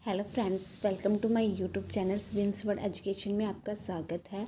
Hello friends, welcome to my YouTube channel Vims World Education में आपका स्वागत है।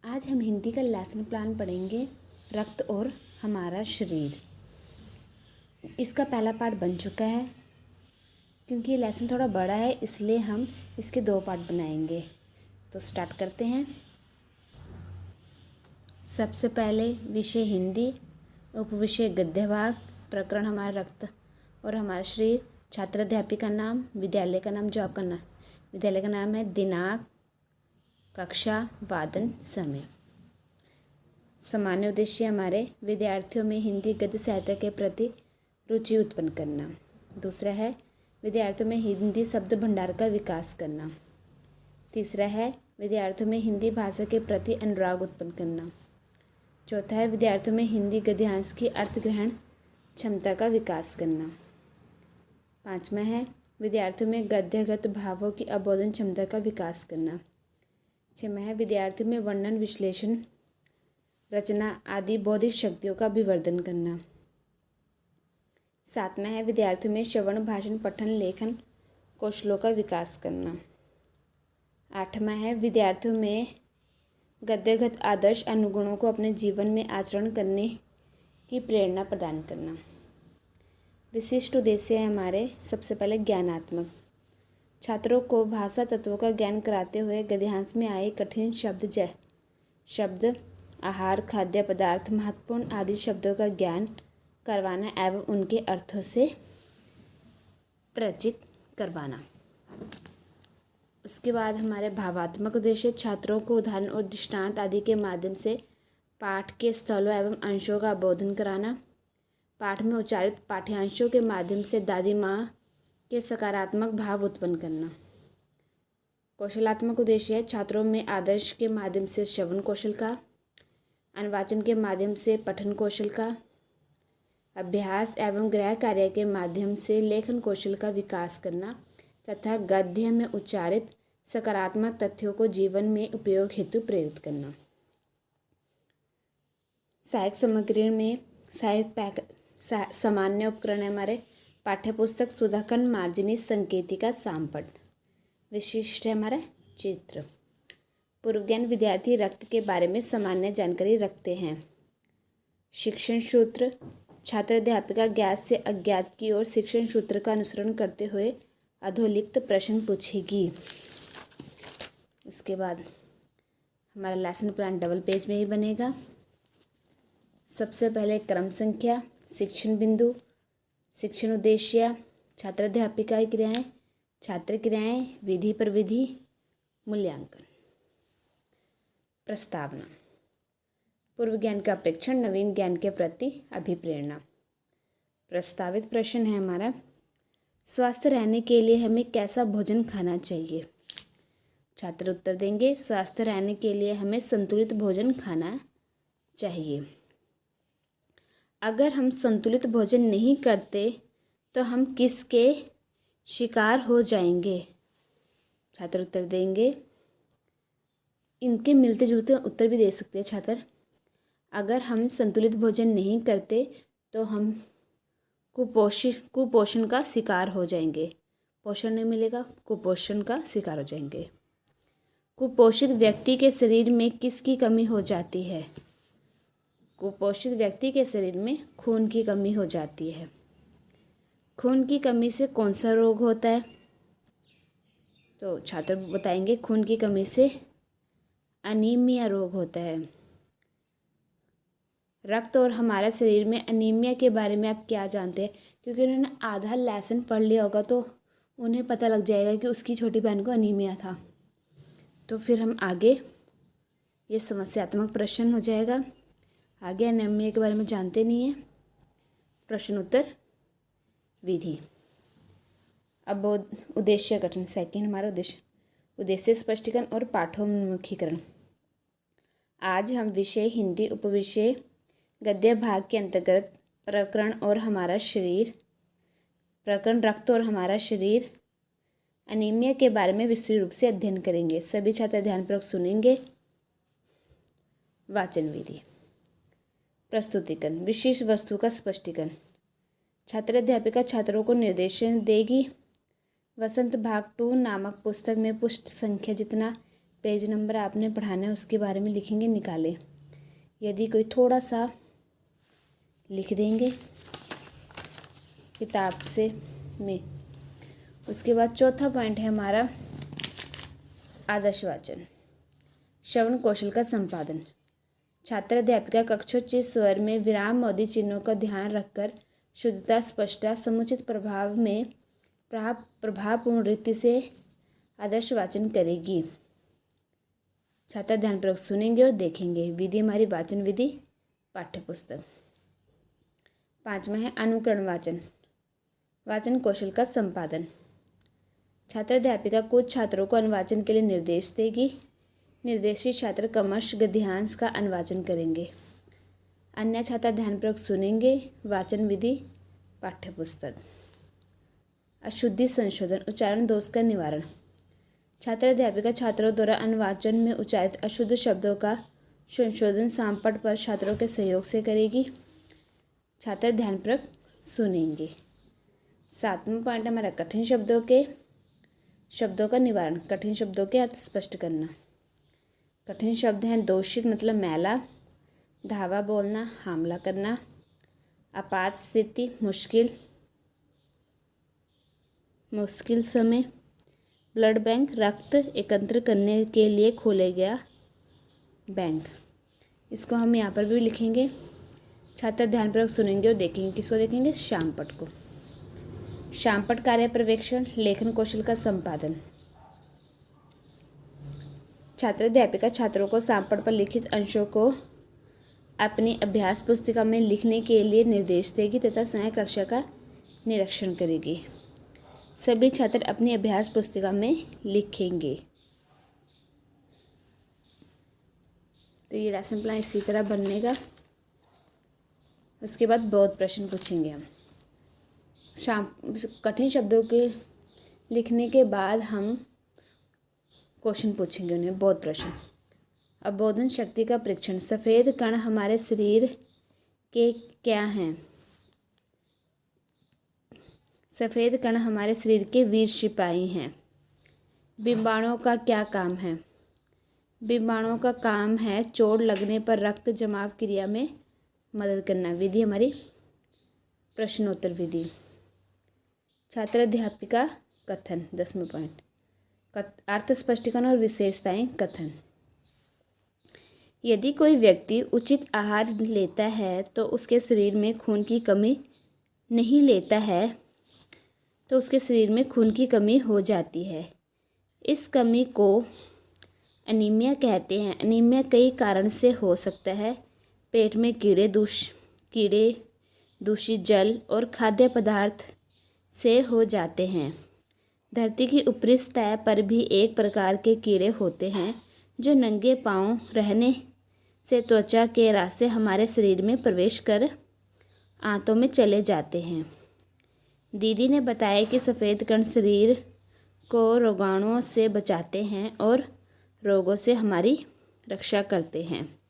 आज हम हिंदी का लेसन प्लान पढ़ेंगे, रक्त और हमारा शरीर। इसका पहला पार्ट बन चुका है। क्योंकि ये लेसन थोड़ा बड़ा है इसलिए हम इसके 2 पार्ट बनाएंगे। तो स्टार्ट करते हैं। सबसे पहले विषय हिंदी, उपविषय गद्य भाग, प्रकरण हमारा रक्त और हमारा शरीर, छात्र अध्यापिका का नाम, विद्यालय का नाम, जो आपका नाम विद्यालय का नाम है, दिनांक, कक्षा, वादन, समय। सामान्य उद्देश्य हमारे विद्यार्थियों में हिंदी गद्य साहित्य के प्रति रुचि उत्पन्न करना। दूसरा है विद्यार्थियों में हिंदी शब्द भंडार का विकास करना। तीसरा है विद्यार्थियों में हिंदी भाषा के प्रति अनुराग उत्पन्न करना। चौथा है विद्यार्थियों में हिंदी गद्यांश की अर्थ ग्रहण क्षमता का विकास करना। पाँचवा है विद्यार्थियों में गद्यगत भावों की अबोधन क्षमता का विकास करना। छठवां है विद्यार्थियों में वर्णन, विश्लेषण, रचना आदि बौद्धिक शक्तियों का अभिवर्धन करना। सातवां है विद्यार्थियों में श्रवण, भाषण, पठन, लेखन कौशलों का विकास करना। आठवां है विद्यार्थियों में गद्यगत आदर्श अनुगुणों को अपने जीवन में आचरण करने की प्रेरणा प्रदान करना। विशिष्ट उद्देश्य है हमारे सबसे पहले ज्ञानात्मक, छात्रों को भाषा तत्वों का ज्ञान कराते हुए गद्यांश में आए कठिन शब्द, आहार, खाद्य पदार्थ, महत्वपूर्ण आदि शब्दों का ज्ञान करवाना एवं उनके अर्थों से परिचित करवाना। उसके बाद हमारे भावात्मक उद्देश्य, छात्रों को उदाहरण और दृष्टांत आदि के माध्यम से पाठ के स्थलों एवं अंशों का बोधन कराना। पाठ में उच्चारित पाठ्यांशों के माध्यम से दादी माँ के सकारात्मक भाव उत्पन्न करना। कौशलात्मक उद्देश्य है छात्रों में आदर्श के माध्यम से श्रवण कौशल का, अनुवाचन के माध्यम से पठन कौशल का, अभ्यास एवं गृह कार्य के माध्यम से लेखन कौशल का विकास करना तथा गद्य में उच्चारित सकारात्मक तथ्यों को जीवन में उपयोग हेतु प्रेरित करना। सहायक सामग्री में सामान्य उपकरण है हमारे पाठ्यपुस्तक, सुधाखंड, मार्जिनी, संकेतिका, सामपट। विशिष्ट है हमारा चित्र। पूर्व ज्ञान विद्यार्थी रक्त के बारे में सामान्य जानकारी रखते हैं। शिक्षण सूत्र, छात्र अध्यापिका ज्ञात से अज्ञात की ओर शिक्षण सूत्र का अनुसरण करते हुए अधोलिखित प्रश्न पूछेगी। उसके बाद हमारा लेसन प्लान डबल पेज में ही बनेगा। सबसे पहले क्रम संख्या, शिक्षण बिंदु, शिक्षण उद्देश्य, छात्र अध्यापिका क्रियाएं, छात्र क्रियाएं, विधि पर विधि, मूल्यांकन। प्रस्तावना, पूर्व ज्ञान का अपेक्षण, नवीन ज्ञान के प्रति अभिप्रेरणा। प्रस्तावित प्रश्न है हमारा, स्वस्थ रहने के लिए हमें कैसा भोजन खाना चाहिए? छात्र उत्तर देंगे, स्वस्थ रहने के लिए हमें संतुलित भोजन खाना चाहिए। अगर हम संतुलित भोजन नहीं करते तो हम किसके शिकार हो जाएंगे? छात्र उत्तर देंगे, इनके मिलते जुलते उत्तर भी दे सकते हैं छात्र। अगर हम संतुलित भोजन नहीं करते तो हम कुपोषण का शिकार हो जाएंगे। पोषण नहीं मिलेगा, कुपोषण का शिकार हो जाएंगे। कुपोषित व्यक्ति के शरीर में किसकी कमी हो जाती है? कुपोषित व्यक्ति के शरीर में खून की कमी हो जाती है। खून की कमी से कौन सा रोग होता है? तो छात्र बताएंगे, खून की कमी से अनीमिया रोग होता है। रक्त और हमारा शरीर में अनीमिया के बारे में आप क्या जानते हैं? क्योंकि उन्होंने आधा लेसन पढ़ लिया होगा तो उन्हें पता लग जाएगा कि उसकी छोटी बहन को अनीमिया था। तो फिर हम आगे ये समस्यात्मक प्रश्न हो जाएगा। आगे अनीमिया के बारे में जानते नहीं है। प्रश्न उत्तर विधि। अब उद्देश्य गठन, सेकंड हमारा उद्देश्य स्पष्टीकरण और पाठोन्मुखीकरण। आज हम विषय हिंदी उपविषय गद्य भाग के अंतर्गत प्रकरण रक्त और हमारा शरीर अनीमिया के बारे में विस्तृत रूप से अध्ययन करेंगे। सभी छात्र ध्यानपूर्वक सुनेंगे। वाचन विधि। प्रस्तुतिकरण, विशेष वस्तु का स्पष्टीकरण। छात्र अध्यापिका छात्रों को निर्देशन देगी। वसंत भाग 2 नामक पुस्तक में पृष्ठ संख्या जितना पेज नंबर आपने पढ़ाना है उसके बारे में लिखेंगे, निकालें। यदि कोई थोड़ा सा लिख देंगे किताब से में। उसके बाद चौथा पॉइंट है हमारा आदर्श वाचन, श्रवण कौशल का संपादन। छात्र अध्यापिका कक्षोचित स्वर में विराम मोदी चिन्हों का ध्यान रखकर शुद्धता, स्पष्टता, समुचित प्रभाव में प्रभावपूर्ण रीति से आदर्श वाचन करेगी। छात्र ध्यानपूर्वक सुनेंगे और देखेंगे। विधि हमारी वाचन विधि पाठ्यपुस्तक। 5वां है अनुकरण वाचन, वाचन कौशल का संपादन। छात्र अध्यापिका कुछ छात्रों को अनुवाचन के लिए निर्देश देगी। निर्देशित छात्र क्रमश गद्यांश का अनुवाचन करेंगे। अन्य छात्र ध्यानपूर्वक सुनेंगे। वाचन विधि पाठ्यपुस्तक। अशुद्धि संशोधन, उच्चारण दोष का निवारण। छात्र अध्यापिका छात्रों द्वारा अनुवाचन में उच्चारित अशुद्ध शब्दों का संशोधन सामपट पर छात्रों के सहयोग से करेगी। छात्र ध्यानपूर्वक सुनेंगे। 7वां पॉइंट हमारा कठिन शब्दों का निवारण, कठिन शब्दों के अर्थ स्पष्ट करना। कठिन शब्द हैं दूषित मतलब मैला, धावा बोलना, हमला करना, आपात स्थिति, मुश्किल समय, ब्लड बैंक, रक्त एकत्र करने के लिए खोले गया बैंक। इसको हम यहाँ पर भी लिखेंगे। छात्र ध्यानपूर्वक सुनेंगे और देखेंगे। किसको देखेंगे? शामपट को। शामपट कार्य पर्यवेक्षण, लेखन कौशल का संपादन। छात्र अध्यापिका छात्रों को शामपट पर लिखित अंशों को अपनी अभ्यास पुस्तिका में लिखने के लिए निर्देश देगी तथा स्वयं कक्षा का निरीक्षण करेगी। सभी छात्र अपनी अभ्यास पुस्तिका में लिखेंगे। तो ये लेसन प्लान इसी तरह बनेगा। उसके बाद बहुत प्रश्न पूछेंगे हम। कठिन शब्दों के लिखने के बाद हम क्वेश्चन पूछेंगे उन्हें, बहुत प्रश्न। अवबोधन शक्ति का परीक्षण। सफ़ेद कण हमारे शरीर के क्या हैं? सफ़ेद कण हमारे शरीर के वीर सिपाही हैं। बिंबाणुओं का क्या काम है? बिंबाणुओं का काम है चोट लगने पर रक्त जमाव क्रिया में मदद करना। विधि हमारी प्रश्नोत्तर विधि। छात्र अध्यापिका कथन, 10वां पॉइंट, अर्थ स्पष्टीकरण और विशेषताएं कथन। यदि कोई व्यक्ति उचित आहार लेता है तो उसके शरीर में खून की कमी नहीं लेता है तो उसके शरीर में खून की कमी हो जाती है। इस कमी को अनीमिया कहते हैं। अनीमिया कई कारण से हो सकता है। पेट में कीड़े, दूषित जल और खाद्य पदार्थ से हो जाते हैं। धरती की ऊपरी सतह पर भी एक प्रकार के कीड़े होते हैं जो नंगे पांव रहने से त्वचा के रास्ते हमारे शरीर में प्रवेश कर आंतों में चले जाते हैं। दीदी ने बताया कि सफ़ेद कण शरीर को रोगाणुओं से बचाते हैं और रोगों से हमारी रक्षा करते हैं।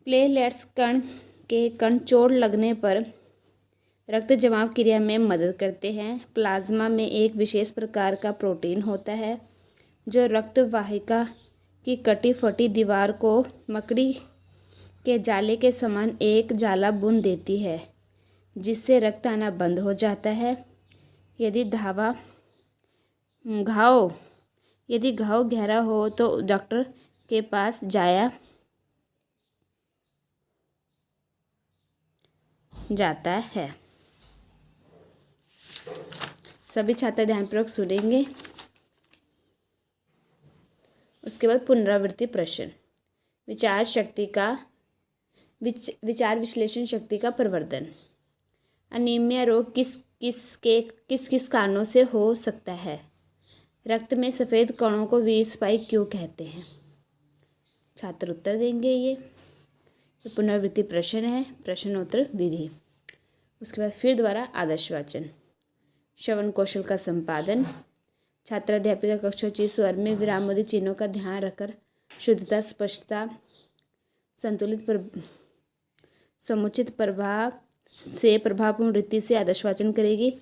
प्लेटलेट्स कण चोट लगने पर रक्त जमाव क्रिया में मदद करते हैं। प्लाज्मा में एक विशेष प्रकार का प्रोटीन होता है जो रक्त वाहिका की कटी फटी दीवार को मकड़ी के जाले के समान एक जाला बुन देती है जिससे रक्त आना बंद हो जाता है। यदि घाव गहरा हो तो डॉक्टर के पास जाया जाता है। सभी छात्र ध्यानपूर्वक सुनेंगे। उसके बाद पुनरावृत्ति प्रश्न। विचार विश्लेषण शक्ति का प्रवर्धन। अनीमिया रोग किस किस कारणों से हो सकता है? रक्त में सफ़ेद कणों को वीर सिपाही क्यों कहते हैं? छात्र उत्तर देंगे। ये पुनरावृत्ति प्रश्न है, प्रश्नोत्तर विधि। उसके बाद फिर द्वारा आदर्श वाचन। श्रवण कौशल का संपादन। छात्र अध्यापिका कक्षोचित स्वर में विरामोदी चिन्हों का ध्यान रखकर शुद्धता, स्पष्टता, समुचित प्रभाव से प्रभावपूर्ण रीति से आदर्श वाचन करेगी।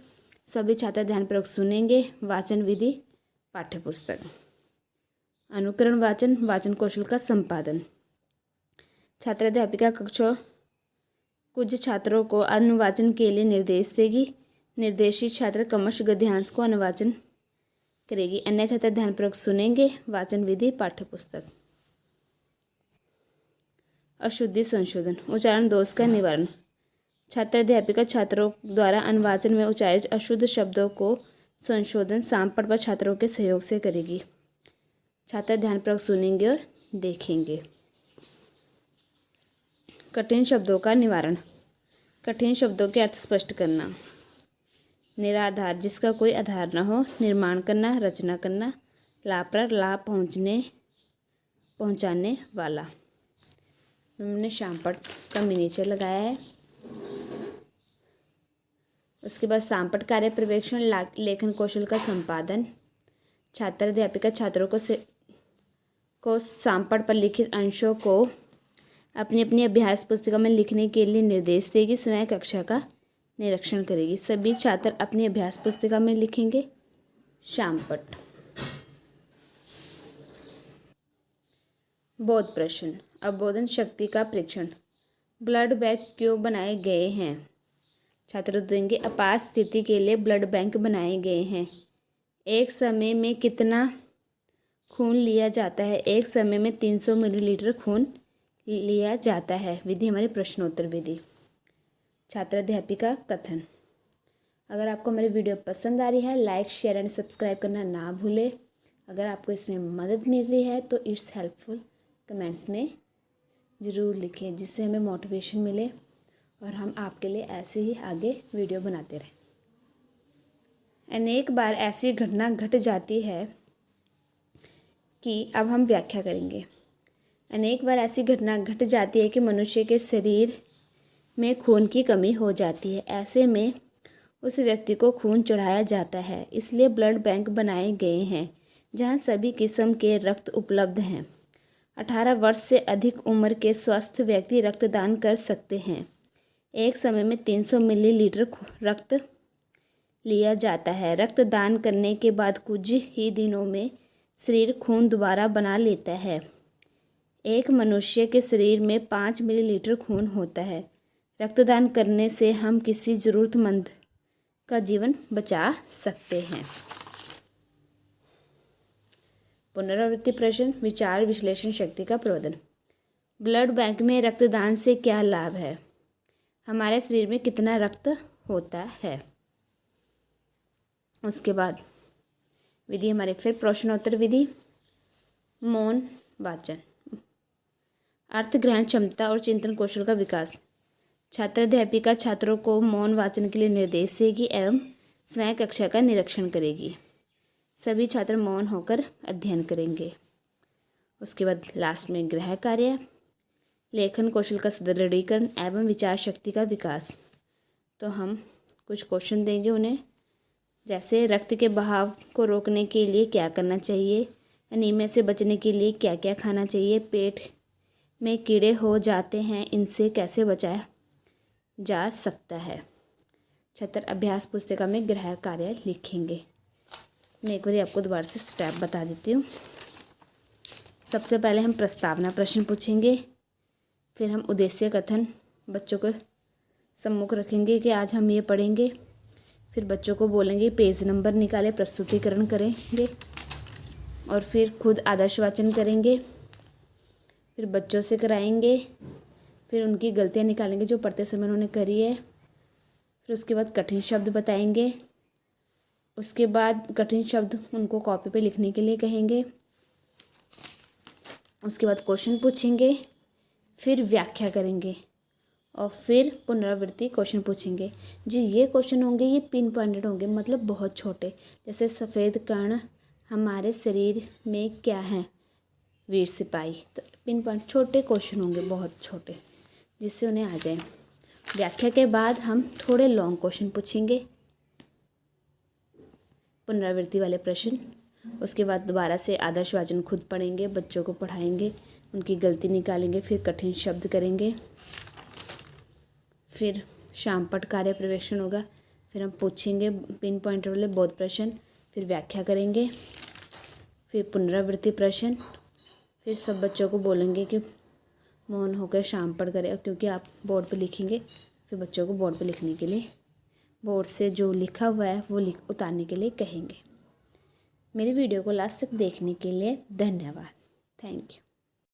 सभी छात्र ध्यानपूर्वक सुनेंगे। वाचन विधि पाठ्यपुस्तक। अनुकरण वाचन, वाचन कौशल का संपादन। छात्र अध्यापिका कक्षों कुछ छात्रों को अनुवाचन के लिए निर्देश देगी। निर्देशित छात्र क्रमशः गद्यांश को अनुवाचन करेगी, अन्य छात्र ध्यानपूर्वक सुनेंगे। वाचन विधि पाठ्यपुस्तक। अशुद्धि संशोधन, उच्चारण दोष का निवारण। छात्र अध्यापिका छात्रों द्वारा अनुवाचन में उच्चारित अशुद्ध शब्दों को संशोधन सामपट पर छात्रों के सहयोग से करेगी। छात्र ध्यानपूर्वक सुनेंगे और देखेंगे। कठिन शब्दों का निवारण। कठिन शब्दों के अर्थ स्पष्ट करना। निराधार, जिसका कोई आधार न हो। निर्माण करना, रचना करना। लाभप्रद, लाभ पहुंचाने वाला। हमने सामपट का मिनीचर लगाया है। उसके बाद सामपट कार्य पर्यवेक्षण, लेखन कौशल का संपादन। छात्र अध्यापिका छात्रों को सामपट पर लिखित अंशों को अपनी अपनी अभ्यास पुस्तिका में लिखने के लिए निर्देश देगी। स्वयं कक्षा का निरीक्षण करेगी। सभी छात्र अपनी अभ्यास पुस्तिका में लिखेंगे सामपट। बोध प्रश्न। अवबोधन शक्ति का परीक्षण। ब्लड बैंक क्यों बनाए गए हैं? छात्र देंगे आपात स्थिति के लिए ब्लड बैंक बनाए गए हैं। एक समय में कितना खून लिया जाता है? एक समय में 300 मिलीलीटर खून लिया जाता है। विधि हमारी प्रश्नोत्तर विधि। छात्र अध्यापिका कथन। अगर आपको हमारी वीडियो पसंद आ रही है, लाइक शेयर एंड सब्सक्राइब करना ना भूलें। अगर आपको इसमें मदद मिल रही है तो इट्स हेल्पफुल कमेंट्स में ज़रूर लिखें, जिससे हमें मोटिवेशन मिले और हम आपके लिए ऐसे ही आगे वीडियो बनाते रहें। अनेक बार ऐसी घटना घट जाती है कि अब हम व्याख्या करेंगे। अनेक बार ऐसी घटना घट जाती है कि मनुष्य के शरीर में खून की कमी हो जाती है। ऐसे में उस व्यक्ति को खून चढ़ाया जाता है। इसलिए ब्लड बैंक बनाए गए हैं जहां सभी किस्म के रक्त उपलब्ध हैं। 18 वर्ष से अधिक उम्र के स्वस्थ व्यक्ति रक्तदान कर सकते हैं। एक समय में 300 मिलीलीटर रक्त लिया जाता है। रक्तदान करने के बाद कुछ ही दिनों में शरीर खून दोबारा बना लेता है। एक मनुष्य के शरीर में 5 मिलीलीटर खून होता है। रक्तदान करने से हम किसी ज़रूरतमंद का जीवन बचा सकते हैं। पुनरावृत्ति प्रश्न। विचार विश्लेषण शक्ति का प्रवर्धन। ब्लड बैंक में रक्तदान से क्या लाभ है? हमारे शरीर में कितना रक्त होता है? उसके बाद विधि हमारे फिर प्रश्नोत्तर विधि। मौन वाचन। अर्थ ग्रहण क्षमता और चिंतन कौशल का विकास। छात्र अध्यापिका छात्रों को मौन वाचन के लिए निर्देश देगी एवं स्वयं कक्षा का निरीक्षण करेगी। सभी छात्र मौन होकर अध्ययन करेंगे। उसके बाद लास्ट में गृह कार्य, लेखन कौशल का सुदृढ़ीकरण एवं विचार शक्ति का विकास। तो हम कुछ क्वेश्चन देंगे उन्हें, जैसे रक्त के बहाव को रोकने के लिए क्या करना चाहिए, एनीमिया से बचने के लिए क्या क्या खाना चाहिए, पेट में कीड़े हो जाते हैं इनसे कैसे बचाया जा सकता है। छात्र अभ्यास पुस्तिका में गृह कार्य लिखेंगे। मैं एक बार आपको दोबारा से स्टेप बता देती हूँ। सबसे पहले हम प्रस्तावना प्रश्न पूछेंगे, फिर हम उद्देश्य कथन बच्चों को सम्मुख रखेंगे कि आज हम ये पढ़ेंगे। फिर बच्चों को बोलेंगे पेज नंबर निकाले, प्रस्तुतिकरण करेंगे और फिर खुद आदर्श वाचन करेंगे। फिर बच्चों से कराएंगे, फिर उनकी गलतियाँ निकालेंगे जो पढ़ते समय उन्होंने करी है। फिर उसके बाद कठिन शब्द बताएंगे। उसके बाद कठिन शब्द उनको कॉपी पे लिखने के लिए कहेंगे। उसके बाद क्वेश्चन पूछेंगे, फिर व्याख्या करेंगे और फिर पुनरावृत्ति क्वेश्चन पूछेंगे। जी ये क्वेश्चन होंगे, ये पिन पॉइंटेड होंगे, मतलब बहुत छोटे। जैसे सफ़ेद कण हमारे शरीर में क्या है? वीर सिपाही। तो पिन पॉइंट छोटे क्वेश्चन होंगे, बहुत छोटे, जिससे उन्हें आ जाए। व्याख्या के बाद हम थोड़े लॉन्ग क्वेश्चन पूछेंगे, पुनरावृत्ति वाले प्रश्न। उसके बाद दोबारा से आदर्श वाचन खुद पढ़ेंगे, बच्चों को पढ़ाएंगे, उनकी गलती निकालेंगे, फिर कठिन शब्द करेंगे, फिर शामपट कार्य पर्यवेक्षण होगा, फिर हम पूछेंगे पिन पॉइंटर वाले बोध प्रश्न, फिर व्याख्या करेंगे, फिर पुनरावृत्ति प्रश्न, फिर सब बच्चों को बोलेंगे कि मौन होकर शाम पढ़ करें, क्योंकि आप बोर्ड पे लिखेंगे। फिर बच्चों को बोर्ड पे लिखने के लिए, बोर्ड से जो लिखा हुआ है वो उतारने के लिए कहेंगे। मेरी वीडियो को लास्ट तक देखने के लिए धन्यवाद। Thank you.